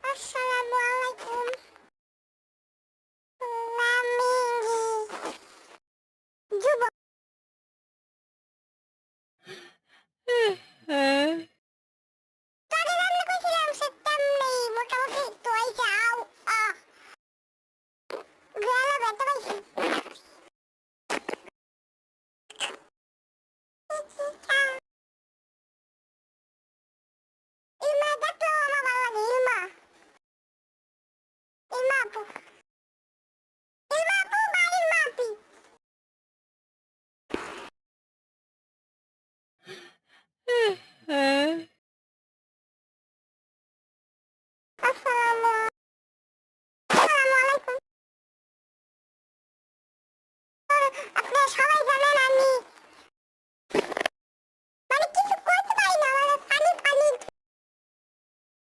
Assalamualaikum. Lamini. যুবক তোরে রান্না কইছিলাম সেটাম নেই মোটামুটি তো আইছে আও গলা ব্যথা পাইছি ইলমা ডাকলো আমার ভালো লাগে ইলমা আপু বা ইলমা আপি আসসালামু আলাইকুম। আপনারা সবাই জানেন আমি মানে কিছু করতে পারি না মানে পানি পানি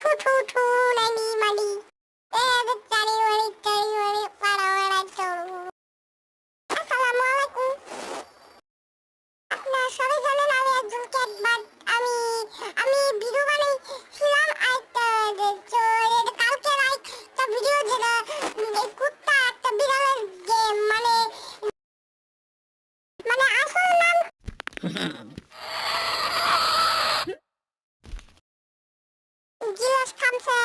ঠু ঠু ঠু নানি মানি চারি ওয়ারি পাড়া ওয়ারা চলু। আসসালামু আলাইকুম। আপনারা সবাই জানেন আমি একজন ক্যাট বাট আমি আমি ভিডিও বানাইছিলাম একটা কালকে একটা ভিডিও যেটা কুত্তা একটা বিড়ালের যে মানে মানে আসল নাম জিলাস খামছে